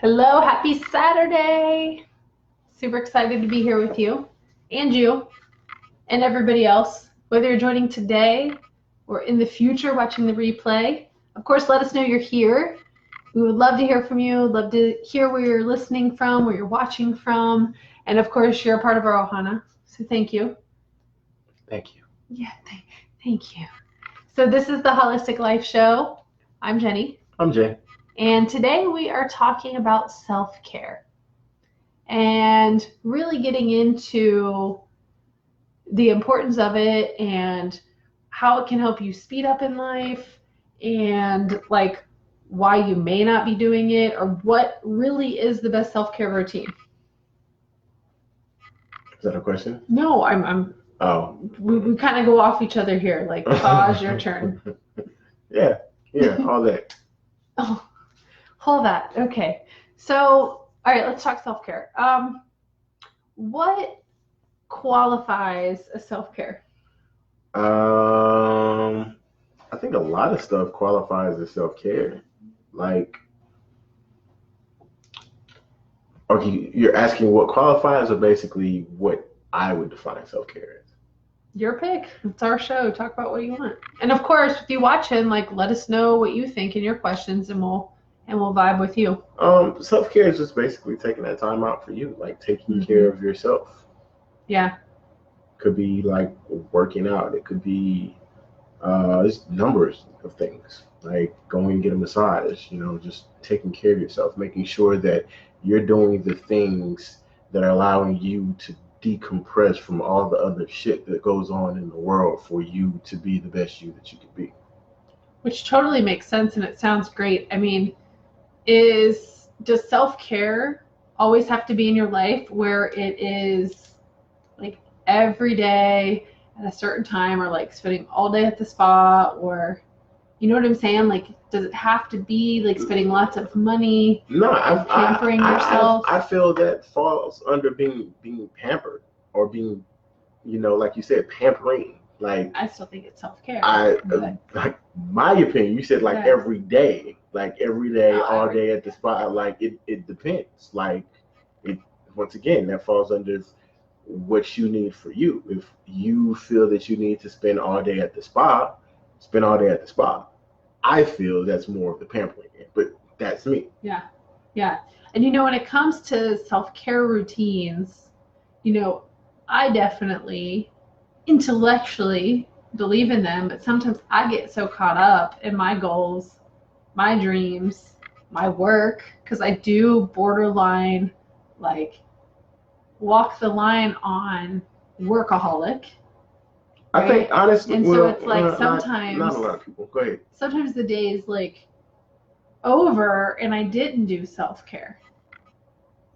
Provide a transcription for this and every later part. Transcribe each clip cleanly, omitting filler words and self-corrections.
Hello, happy Saturday. Super excited to be here with you and everybody else, whether you're joining today or in the future watching the replay. Of course, let us know you're here. We would love to hear from you, love to hear where you're listening from, where you're watching from, and of course, you're a part of our Ohana, so thank you. Thank you. Yeah, thank you. So this is the Holistic Life Show. I'm Jenny. I'm Jay. And today we are talking about self-care and really getting into the importance of it and how it can help you speed up in life and like why you may not be doing it or what really is the best self-care routine. Is that a question? No, I'm Oh. We kind of go off each other here, like pause, your turn. Yeah, all that. Oh, all that. Okay. So, all right, let's talk self-care. What qualifies as self-care? I think a lot of stuff qualifies as self-care. Like, okay, you're asking what qualifies, or basically what I would define self-care as? Your pick. It's our show. Talk about what you want. And of course, if you watching, like, let us know what you think and your questions, and we'll vibe with you. Self-care is just basically taking that time out for you, like taking care of yourself. Yeah. Could be like working out. It could be there's numbers of things, like going and get a massage, just taking care of yourself, making sure that you're doing the things that are allowing you to decompress from all the other shit that goes on in the world for you to be the best you that you can be. Which totally makes sense and it sounds great. I mean, does self-care always have to be in your life where it is like every day at a certain time, or like spending all day at the spa, or you know what I'm saying? Like, does it have to be like spending lots of money? No, pampering yourself? I feel that falls under being pampered, or being, like you said, pampering. Like, I still think it's self-care. Like my opinion, you said like every day, all day at the spa. Like it depends. Like it, once again, that falls under what you need for you. If you feel that you need to spend all day at the spa, spend all day at the spa. I feel that's more of the pampering, but that's me. Yeah. And when it comes to self-care routines, I definitely intellectually believe in them, but sometimes I get so caught up in my goals, my dreams, my work, because I do borderline like walk the line on workaholic. Right? I think honestly, and so it's like sometimes not a lot of people. Go ahead. Sometimes the day is like over and I didn't do self-care,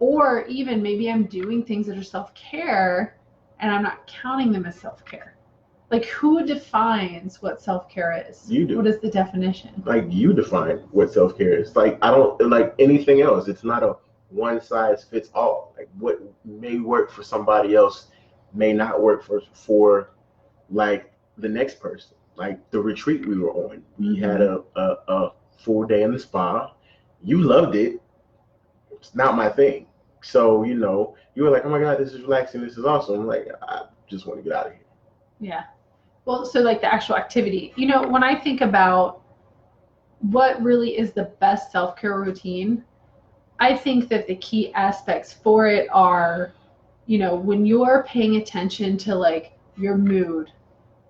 or even maybe I'm doing things that are self-care and I'm not counting them as self-care. Like, who defines what self-care is? You do. What is the definition? Like, you define what self-care is. Like, I don't like anything else. It's not a one size fits all. Like, what may work for somebody else may not work for like the next person. Like the retreat we were on, we had a full day in the spa. You loved it. It's not my thing. So, you were like, oh my God, this is relaxing. This is awesome. I'm like, I just want to get out of here. Yeah. Well, so like the actual activity, when I think about what really is the best self-care routine, I think that the key aspects for it are, when you're paying attention to like your mood,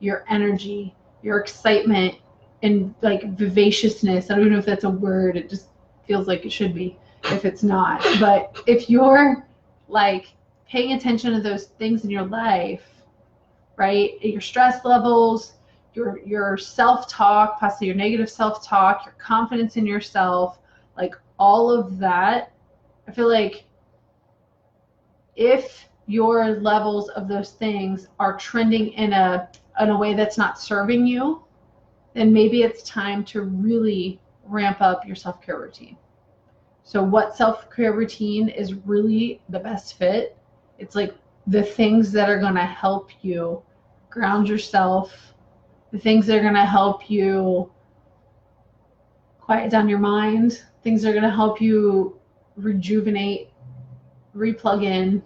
your energy, your excitement, and like vivaciousness. I don't know if that's a word. It just feels like it should be if it's not. But if you're like paying attention to those things in your life, right? Your stress levels, your self-talk, possibly your negative self-talk, your confidence in yourself, like all of that, I feel like if your levels of those things are trending in a way that's not serving you, then maybe it's time to really ramp up your self-care routine. So what self-care routine is really the best fit? It's like the things that are going to help you ground yourself, the things that are going to help you quiet down your mind, things that are going to help you rejuvenate, replug in,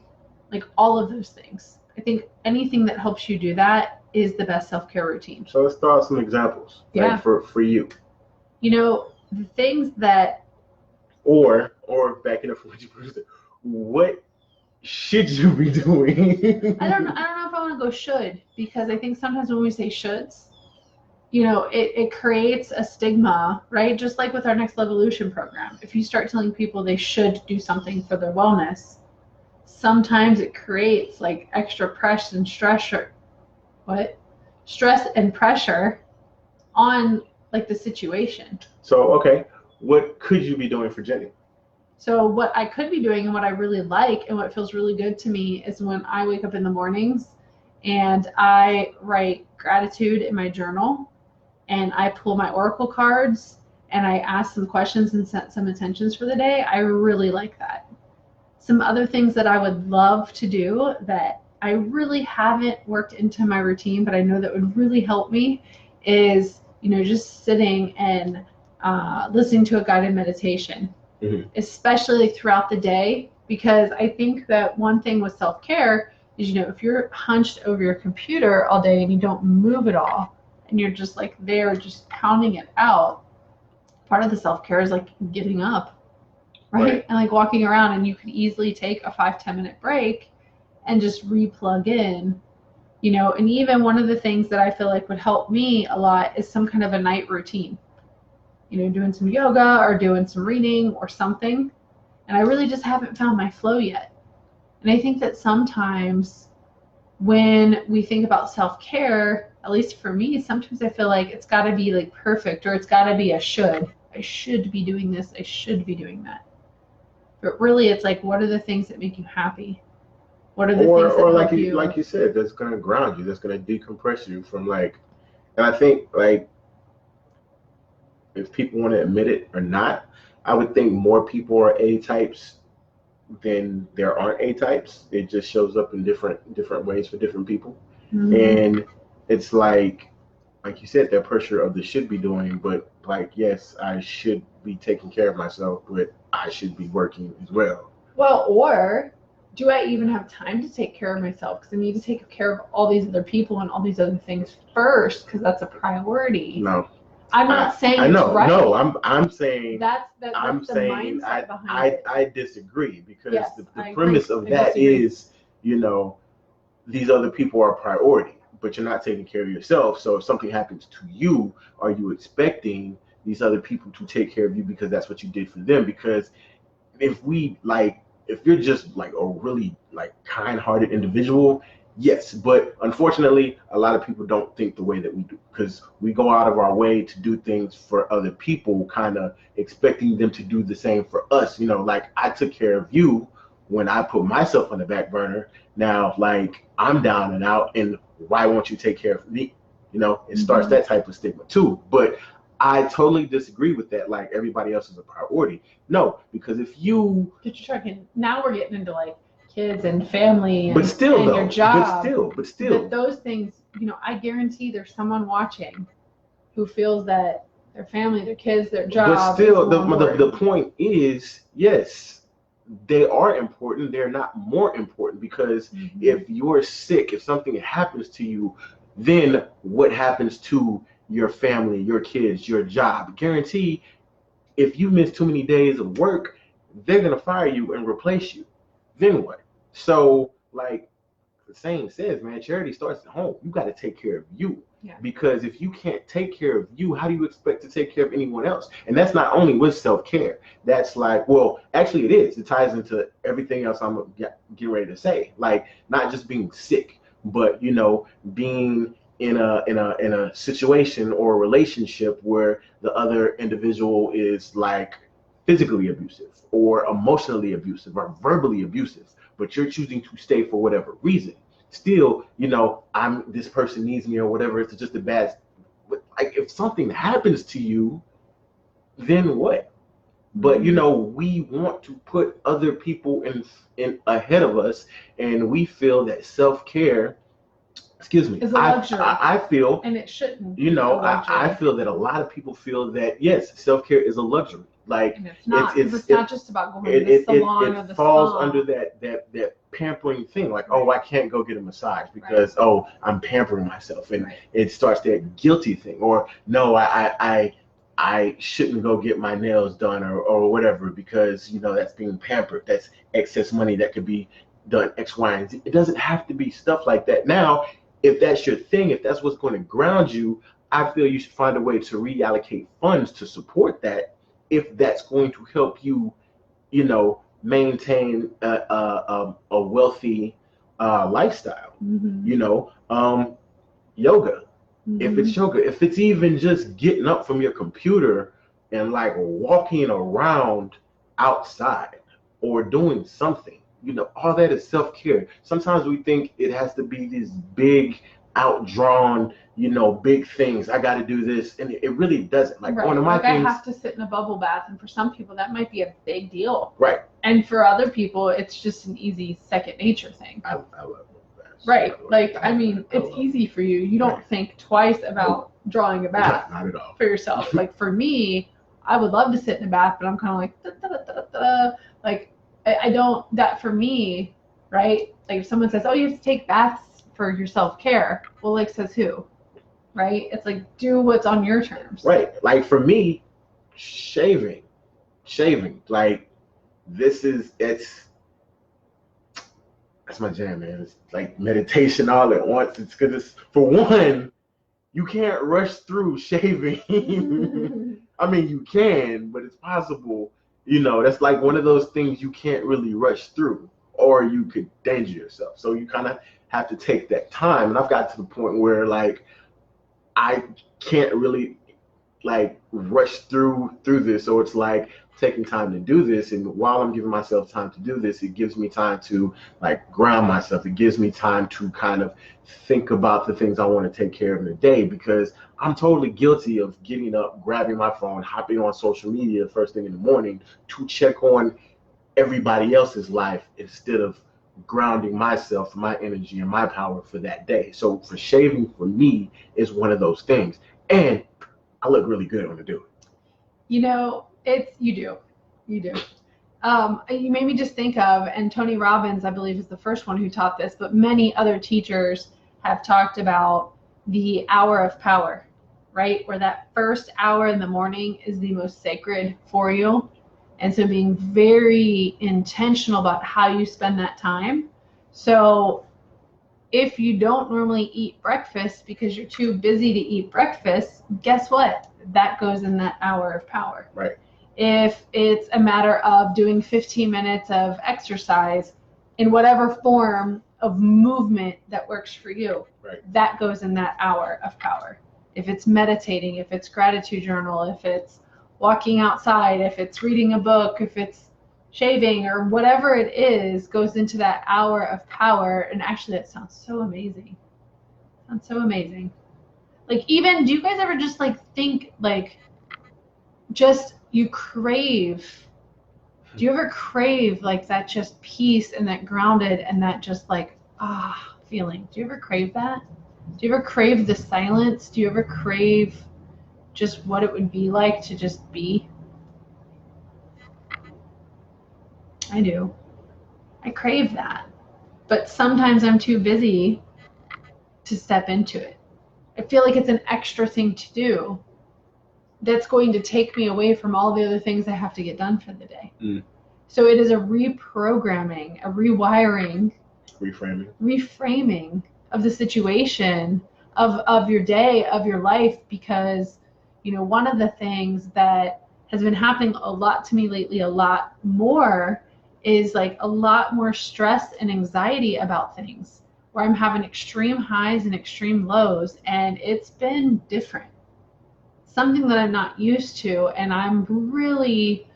like all of those things. I think anything that helps you do that is the best self-care routine. So let's throw out some examples, Yeah. like for you. You know, the things that, or backing up from what you said, what should you be doing? I don't know if I want to go should, because I think sometimes when we say shoulds, you know, it creates a stigma, right? Just like with our next Levelution program. If you start telling people they should do something for their wellness, sometimes it creates like extra pressure and stress and pressure on like the situation. So, okay, what could you be doing for Jenny? So what I could be doing and what I really like and what feels really good to me is when I wake up in the mornings and I write gratitude in my journal and I pull my oracle cards and I ask some questions and set some intentions for the day. I really like that. Some other things that I would love to do that I really haven't worked into my routine, but I know that would really help me is, you know, just sitting and listening to a guided meditation, especially like throughout the day, because I think that one thing with self-care is, you know, if you're hunched over your computer all day and you don't move at all and you're just like there just pounding it out, part of the self-care is like getting up. Right? And like walking around, and you could easily take a 5-10 minute break and just replug in, you know. And even one of the things that I feel like would help me a lot is some kind of a night routine, you know, doing some yoga or doing some reading or something. And I really just haven't found my flow yet. And I think that sometimes when we think about self-care, at least for me, sometimes I feel like it's got to be like perfect, or it's got to be a should. I should be doing this. I should be doing that. But really, it's like, what are the things that make you happy? What are the things that like help you? Like you said, that's going to ground you. That's going to decompress you from like, and I think like, if people want to admit it or not, I would think more people are A types than there aren't A types. It just shows up in different ways for different people. And it's like you said, that pressure of the should be doing, but like, yes, I should be taking care of myself, but I should be working as well. Well, or do I even have time to take care of myself? Because I need to take care of all these other people and all these other things first, because that's a priority. No, I'm not saying I know. it's right. No, I'm saying that's I'm the saying mindset behind it. I disagree, because Yes, the I premise agree. of that is, you know, these other people are a priority, but you're not taking care of yourself. So if something happens to you, are you expecting these other people to take care of you because that's what you did for them? Because if you're just like a really like kind-hearted individual, yes, but unfortunately a lot of people don't think the way that we do, because we go out of our way to do things for other people, kind of expecting them to do the same for us. You know, like, I took care of you when I put myself on the back burner. Now, like, I'm down and out, and why won't you take care of me? You know, it starts that type of stigma too. But I totally disagree with that. Like, everybody else is a priority. No, because if you... But you're talking, now we're getting into like kids and family and, but still, and though, your job. But still. But those things, you know, I guarantee there's someone watching who feels that their family, their kids, their job. But still, the point is, yes, they are important. They're not more important, because if you're sick, if something happens to you, then what happens to your family, your kids, your job? Guarantee, if you miss too many days of work, they're going to fire you and replace you. Then what? So, like the saying says, man, charity starts at home. You got to take care of you. Yeah. Because if you can't take care of you, how do you expect to take care of anyone else? And that's not only with self-care. That's like, well, actually it is. It ties into everything else I'm getting ready to say. Like, not just being sick, but, you know, being in a situation or a relationship where the other individual is like physically abusive or emotionally abusive or verbally abusive, but you're choosing to stay for whatever reason. Still, you know, this person needs me or whatever. It's just a bad, like, if something happens to you, then what? But, you know, we want to put other people in ahead of us, and we feel that self-care, is a luxury. I feel, and it shouldn't. You know, I feel that a lot of people feel that, yes, self-care is a luxury. Like and it's not, it's not just about going to the salon or the falls spa. under that pampering thing. Like, oh, I can't go get a massage because oh, I'm pampering myself, and it starts that guilty thing. Or no, I shouldn't go get my nails done or whatever because that's being pampered. That's excess money that could be done X, Y, and Z. It doesn't have to be stuff like that. Now, if that's your thing, if that's what's going to ground you, I feel you should find a way to reallocate funds to support that if that's going to help you, maintain a wealthy lifestyle. Yoga. If it's yoga, if it's even just getting up from your computer and like walking around outside or doing something, all that is self-care. Sometimes we think it has to be these big, outdrawn, big things. I got to do this, and it really doesn't. Like one of my things, I have to sit in a bubble bath, and for some people that might be a big deal. Right. And for other people, it's just an easy second nature thing. I love bubble baths. Right. It's easy for you. You don't think twice about drawing a bath. Not at all. For yourself. Like for me, I would love to sit in a bath, but I'm kind of like, da, da, da, da, da. Like I don't, that for me, right? Like if someone says, oh, you have to take baths for your self-care. Well, like says who? Right? It's like, do what's on your terms. Right. Like for me, shaving, like that's my jam, man. It's like meditation all at once. It's because for one, you can't rush through shaving. I mean, you can, but it's possible. That's like one of those things you can't really rush through, or you could danger yourself. So you kind of have to take that time. And I've got to the point where like I can't really like rush through this. So it's like taking time to do this, and while I'm giving myself time to do this, it gives me time to like ground myself. It gives me time to kind of think about the things I want to take care of in the day, because I'm totally guilty of getting up, grabbing my phone, hopping on social media first thing in the morning to check on everybody else's life instead of grounding myself, my energy, and my power for that day. So for shaving, for me, is one of those things, and I look really good when I do it. You do. You made me just think of, and Tony Robbins, I believe, is the first one who taught this, but many other teachers have talked about the hour of power, right? Where that first hour in the morning is the most sacred for you. And so being very intentional about how you spend that time. So if you don't normally eat breakfast because you're too busy to eat breakfast, guess what? That goes in that hour of power. Right. If it's a matter of doing 15 minutes of exercise in whatever form of movement that works for you, that goes in that hour of power. If it's meditating, if it's gratitude journal, if it's walking outside, if it's reading a book, if it's shaving, or whatever it is, goes into that hour of power. And actually, that sounds so amazing. Like, even, do you guys ever just like think like, just you crave? Do you ever crave like that just peace and that grounded and that just like feeling? Do you ever crave that? Do you ever crave the silence? Do you ever crave just what it would be like to just be? I do. I crave that. But sometimes I'm too busy to step into it. I feel like it's an extra thing to do that's going to take me away from all the other things I have to get done for the day. So it is a reprogramming, a rewiring, reframing of the situation, of your day, of your life, because one of the things that has been happening a lot to me lately, a lot more, is like a lot more stress and anxiety about things, where I'm having extreme highs and extreme lows, and it's been different. Something that I'm not used to, and I'm really,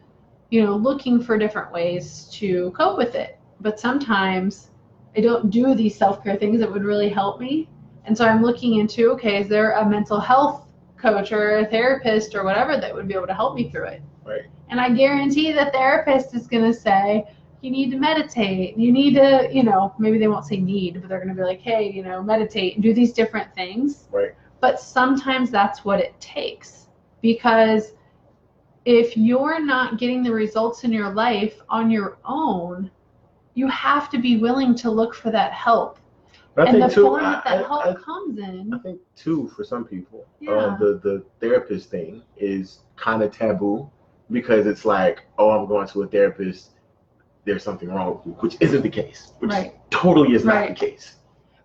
looking for different ways to cope with it. But sometimes I don't do these self-care things that would really help me. And so I'm looking into, okay, is there a mental health coach or a therapist or whatever that would be able to help me through it? Right. And I guarantee the therapist is going to say, you need to meditate. You need to, maybe they won't say need, but they're going to be like, hey, meditate and do these different things. Right. But sometimes that's what it takes, because if you're not getting the results in your life on your own, you have to be willing to look for that help. But I And think the too, form that help comes I in. think too, for some people, Yeah. the therapist thing is kind of taboo because it's like, oh, I'm going to a therapist, there's something wrong with me, which isn't the case, which Right. totally is not Right. the case.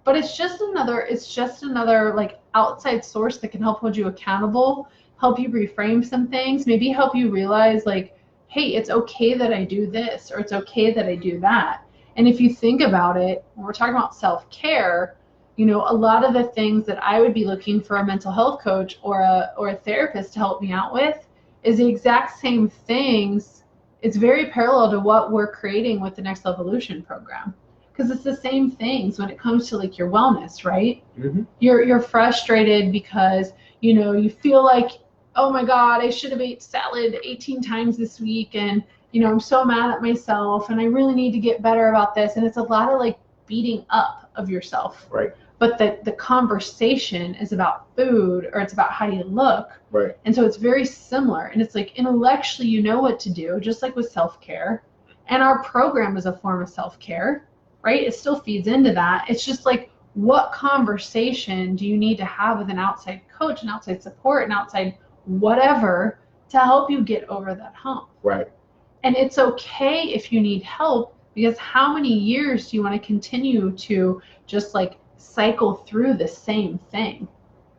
But it's just another like outside source that can help hold you accountable, help you reframe some things, maybe help you realize like, hey, it's okay that I do this, or it's okay that I do that. And if you think about it, when we're talking about self-care, you know, a lot of the things that I would be looking for a mental health coach or a therapist to help me out with is the exact same things. It's very parallel to what we're creating with the next Levelution program. Because it's the same things when it comes to like your wellness, right? Mm-hmm. You're frustrated because, you know, you feel like, oh my God, I should have ate salad 18 times this week, and you know, I'm so mad at myself, and I really need to get better about this. And it's a lot of like beating up of yourself. Right. But the conversation is about food, or it's about how you look. Right. And so it's very similar. And it's like intellectually you know what to do, just like with self-care. And our program is a form of self-care. Right? It still feeds into that. It's just like, what conversation do you need to have with an outside coach, an outside support, an outside whatever to help you get over that hump? Right. And it's okay if you need help, because how many years do you want to continue to just like cycle through the same thing?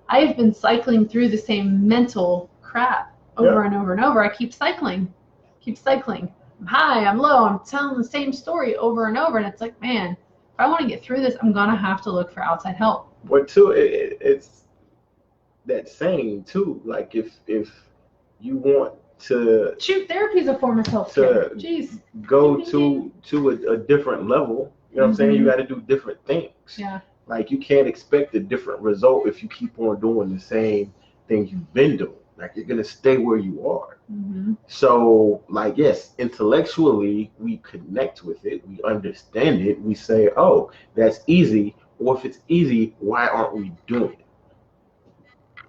I've been cycling through the same mental crap over and over and over. I keep cycling. I'm high, I'm low, I'm telling the same story over and over, and it's like, man, if I want to get through this, I'm gonna have to look for outside help. But too, it's that saying too, like if you want to shoot, therapy is a form of self-care. Jeez. Go to a different level, you know what I'm saying? You got to do different things. Yeah. Like you can't expect a different result if you keep on doing the same thing you've been doing. Like you're gonna stay where you are. Mm-hmm. So, like, yes, intellectually we connect with it, we understand it, we say, oh, that's easy. Or if it's easy, why aren't we doing it?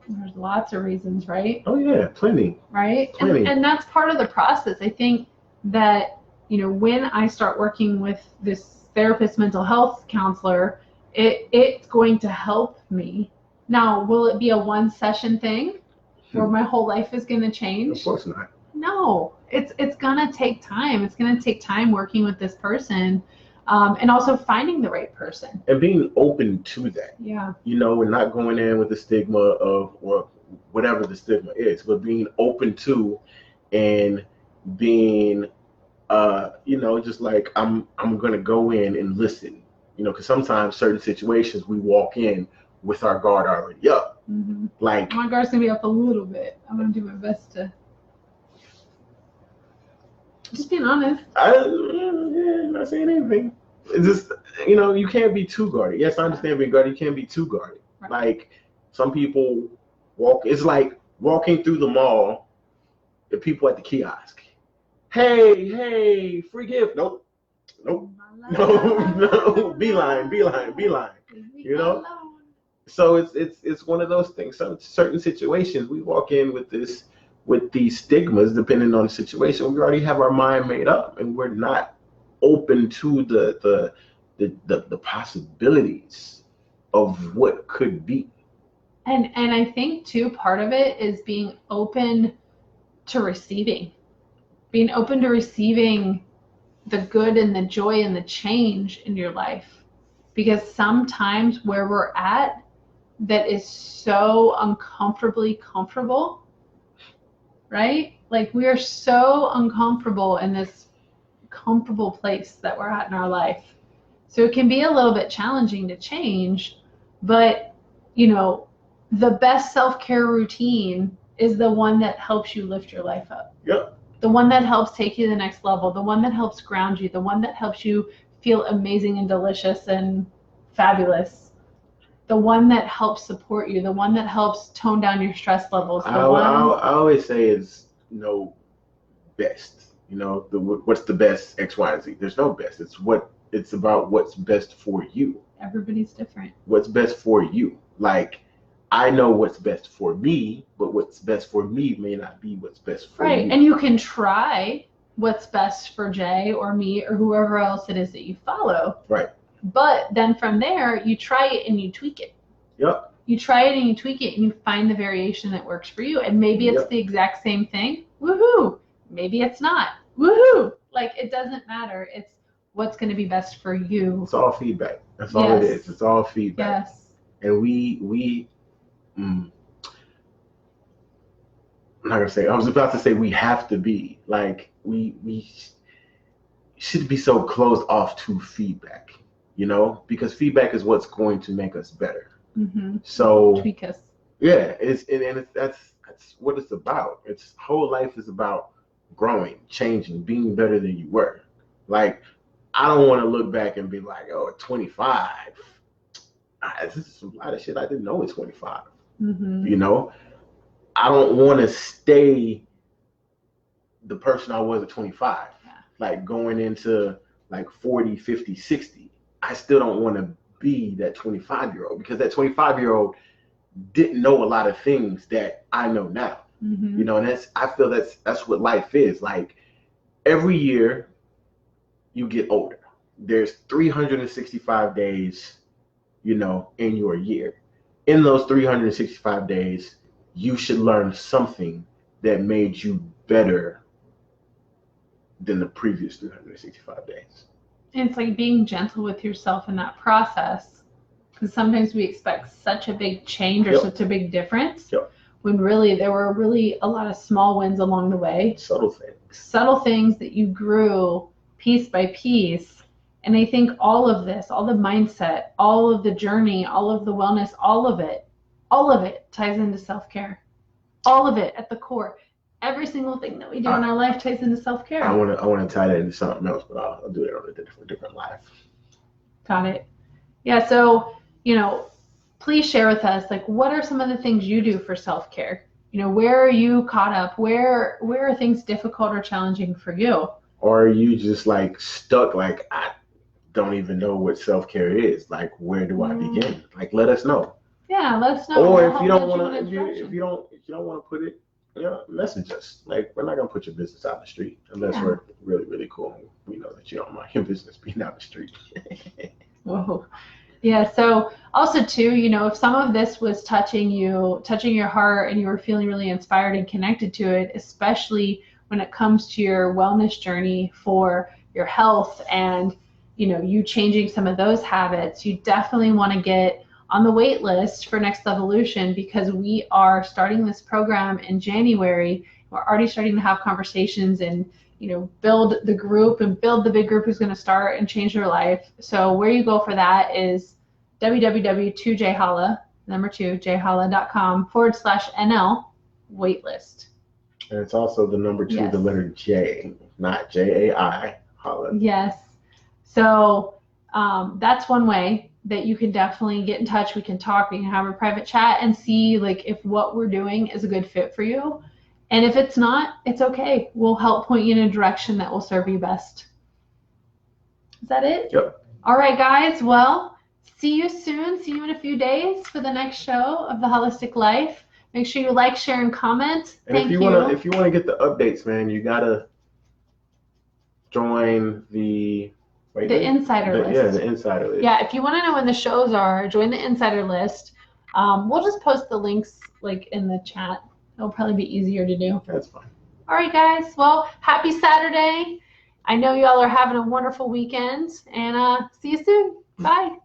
There's lots of reasons, right? Oh yeah, plenty. Right? Plenty. And that's part of the process. I think that, you know, when I start working with this therapist, mental health counselor, it's going to help me. Now, will it be a one session thing where my whole life is going to change? Of course not. No, it's going to take time. It's going to take time working with this person, and also finding the right person. And being open to that. Yeah. You know, and not going in with the stigma of, or whatever the stigma is, but being open to and being, you know, just like I'm going to go in and listen. You know, because sometimes certain situations we walk in with our guard already up. Mm-hmm. Like my guard's gonna be up a little bit. I'm gonna do my best to just being honest. I'm not saying anything. It's just, you know, you can't be too guarded. Yes, I understand being guarded. You can't be too guarded. Right. Like some people walk. It's like walking through the mall. The people at the kiosk. Hey, free gift. Nope. No. Beeline. You know. So it's one of those things. Some certain situations we walk in with these stigmas, depending on the situation. We already have our mind made up, and we're not open to the possibilities of what could be. And I think too, part of it is being open to receiving. Being open to receiving the good and the joy and the change in your life. Because sometimes where we're at, that is so uncomfortably comfortable, right? Like we are so uncomfortable in this comfortable place that we're at in our life. So it can be a little bit challenging to change, but you know, the best self-care routine is the one that helps you lift your life up. Yep. The one that helps take you to the next level, the one that helps ground you, the one that helps you feel amazing and delicious and fabulous. The one that helps support you, the one that helps tone down your stress levels. I always say is, you know, best. You know, what's the best X, Y, and Z. There's no best. It's about what's best for you. Everybody's different. What's best for you. Like I know what's best for me, but what's best for me may not be what's best for Right. you. And you can try what's best for Jay or me or whoever else it is that you follow. Right. But then from there, you try it and you tweak it. Yep. You try it and you tweak it and you find the variation that works for you. And maybe it's the exact same thing. Woohoo. Maybe it's not. Woohoo. Like, it doesn't matter. It's what's going to be best for you. It's all feedback. That's all it is. It's all feedback. Yes. And I'm not gonna say. I was about to say we have to be like we should be so closed off to feedback, because feedback is what's going to make us better. Mm-hmm. So tweak us. Yeah, that's what it's about. Its whole life is about growing, changing, being better than you were. Like, I don't want to look back and be like, oh, at 25, this is a lot of shit I didn't know at 25. Mm-hmm. I don't want to stay the person I was at 25. Yeah. Like, going into like 40, 50, 60, I still don't want to be that 25-year-old, because that 25-year-old didn't know a lot of things that I know now. Mm-hmm. And I feel that's what life is. Like, every year you get older. There's 365 days, in your year. In those 365 days, you should learn something that made you better than the previous 365 days. And it's like being gentle with yourself in that process, because sometimes we expect such a big change or such a big difference, when really there were really a lot of small wins along the way. Subtle things that you grew piece by piece. And I think all of this, all the mindset, all of the journey, all of the wellness, all of it ties into self-care. All of it at the core. Every single thing that we do in our life ties into self-care. I want to tie that into something else, but I'll do it on a different life. Got it. Yeah, so, please share with us, like, what are some of the things you do for self-care? Where are you caught up? Where are things difficult or challenging for you? Or are you just like stuck, like, I don't even know what self-care is? Like, where do I begin? Like, let us know. Yeah, let us know. Or if you don't want to, if you don't want to put it, message us. Like, we're not gonna put your business out in the street unless we're really, really cool. We know that you don't mind your business being out in the street. Whoa. Yeah. So also too, if some of this was touching your heart, and you were feeling really inspired and connected to it, especially when it comes to your wellness journey for your health and, you changing some of those habits, you definitely want to get on the wait list for Next Levelution, because we are starting this program in January. We're already starting to have conversations and, build the group and build the big group who's going to start and change their life. So where you go for that is www.jayhala.com/NL waitlist. And it's also the number 2, the letter J, not Jai, Holla. Yes. So that's one way that you can definitely get in touch. We can talk, we can have a private chat and see, like, if what we're doing is a good fit for you. And if it's not, it's okay. We'll help point you in a direction that will serve you best. Is that it? Yep. All right, guys. Well, see you soon. See you in a few days for the next show of The Holistic Life. Make sure you like, share, and comment. And if you want to get the updates, man, you gotta join the insider list. Yeah, the insider list. Yeah, if you want to know when the shows are, join the insider list. We'll just post the links like in the chat. It'll probably be easier to do. That's fine. All right, guys. Well, happy Saturday. I know y'all are having a wonderful weekend, and see you soon. Bye.